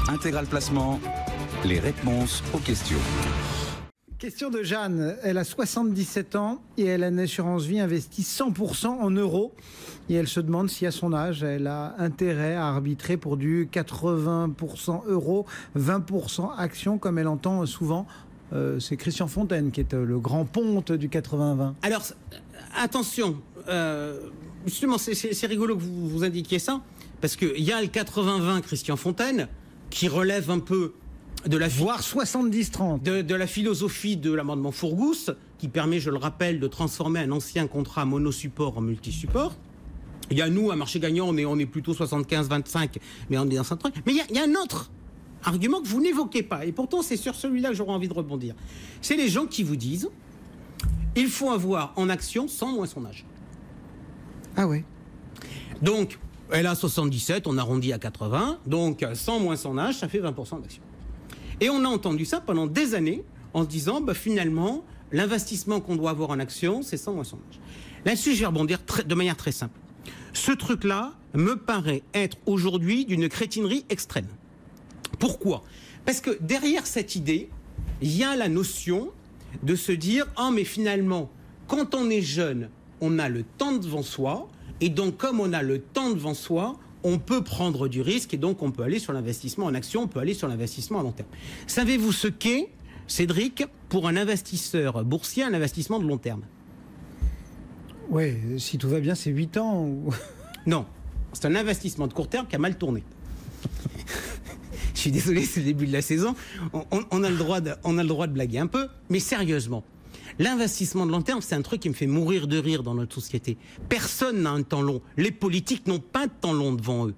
Intégral Placement, les réponses aux questions. Question de Jeanne. Elle a 77 ans et elle a une assurance vie investie 100% en euros. Et elle se demande si à son âge, elle a intérêt à arbitrer pour du 80% euros, 20% actions, comme elle entend souvent. C'est Christian Fontaine qui est le grand ponte du 80-20. Alors, attention, justement, c'est rigolo que vous indiquiez ça, parce qu'il y a le 80-20 Christian Fontaine, qui relève un peu de la... Voire 70-30. De la philosophie de l'amendement Fourgousse, qui permet, je le rappelle, de transformer un ancien contrat monosupport en multisupport. Il y a nous, à marché gagnant, on est plutôt 75-25, mais on est dans 130. Mais il y a un autre argument que vous n'évoquez pas, et pourtant c'est sur celui-là que j'aurais envie de rebondir. C'est les gens qui vous disent il faut avoir en action 100 moins son âge. Ah ouais. Donc, elle a 77, on arrondit à 80, donc 100 moins son âge, ça fait 20% d'action. Et on a entendu ça pendant des années en se disant finalement, l'investissement qu'on doit avoir en action, c'est 100 moins son âge. Là-dessus, je vais rebondir de manière très simple. Ce truc-là me paraît être aujourd'hui d'une crétinerie extrême. Pourquoi ? Parce que derrière cette idée, il y a la notion de se dire « Ah, mais finalement, quand on est jeune, on a le temps devant soi, et donc comme on a le temps devant soi, on peut prendre du risque, et donc on peut aller sur l'investissement en action, on peut aller sur l'investissement à long terme. » Savez-vous ce qu'est, Cédric, pour un investisseur boursier, un investissement de long terme ? Oui, si tout va bien, c'est 8 ans. Ou... Non, c'est un investissement de court terme qui a mal tourné. Je suis désolé, c'est le début de la saison. On a le droit de blaguer un peu, mais sérieusement, l'investissement de long terme, c'est un truc qui me fait mourir de rire dans notre société. Personne n'a un temps long. Les politiques n'ont pas de temps long devant eux.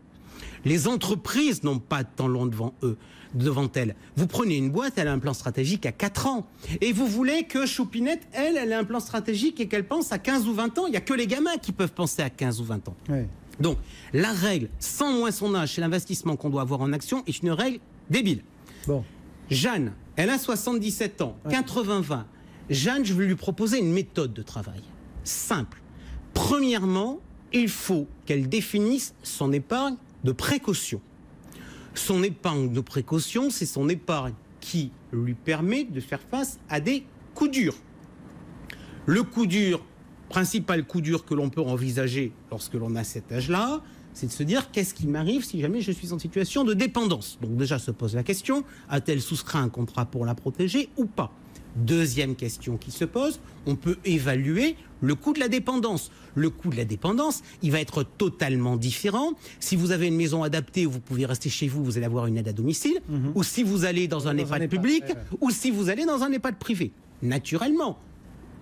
Les entreprises n'ont pas de temps long devant elles. Vous prenez une boîte, elle a un plan stratégique à 4 ans. Et vous voulez que Choupinette, elle a un plan stratégique et qu'elle pense à 15 ou 20 ans. Il n'y a que les gamins qui peuvent penser à 15 ou 20 ans. Ouais. Donc, la règle, sans moins son âge, c'est l'investissement qu'on doit avoir en action, est une règle débile. Bon. Jeanne, elle a 77 ans, ouais. 80-20. Jeanne, je vais lui proposer une méthode de travail. Simple. Premièrement, il faut qu'elle définisse son épargne de précaution. Son épargne de précaution, c'est son épargne qui lui permet de faire face à des coups durs. Le coup dur, principal coup dur que l'on peut envisager lorsque l'on a cet âge-là, c'est de se dire qu'est-ce qui m'arrive si jamais je suis en situation de dépendance. Donc déjà se pose la question, a-t-elle souscrit un contrat pour la protéger ou pas ? Deuxième question qui se pose, on peut évaluer le coût de la dépendance. Le coût de la dépendance, il va être totalement différent. Si vous avez une maison adaptée où vous pouvez rester chez vous, vous allez avoir une aide à domicile, ou si vous allez dans un EHPAD public, ou si vous allez dans un EHPAD privé. Naturellement,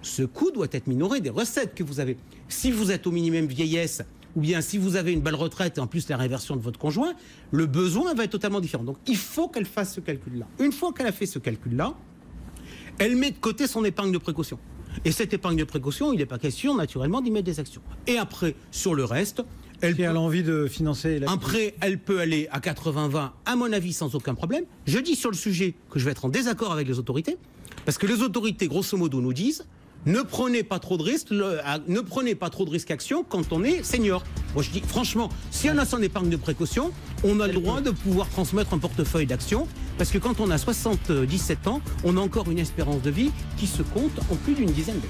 ce coût doit être minoré des recettes que vous avez. Si vous êtes au minimum vieillesse, ou bien si vous avez une belle retraite et en plus la réversion de votre conjoint, le besoin va être totalement différent. Donc il faut qu'elle fasse ce calcul-là. Une fois qu'elle a fait ce calcul-là, elle met de côté son épargne de précaution. Et cette épargne de précaution, il n'est pas question naturellement d'y mettre des actions. Et après, sur le reste, elle a envie de financer... Après, elle peut aller à 80-20, à mon avis, sans aucun problème. Je dis sur le sujet que je vais être en désaccord avec les autorités, parce que les autorités, grosso modo, nous disent ne prenez pas trop de risques, ne prenez pas trop de risques actions quand on est senior. Moi, je dis franchement, si on a son épargne de précaution, on a le droit de pouvoir transmettre un portefeuille d'actions, parce que quand on a 77 ans, on a encore une espérance de vie qui se compte en plus d'une dizaine d'années.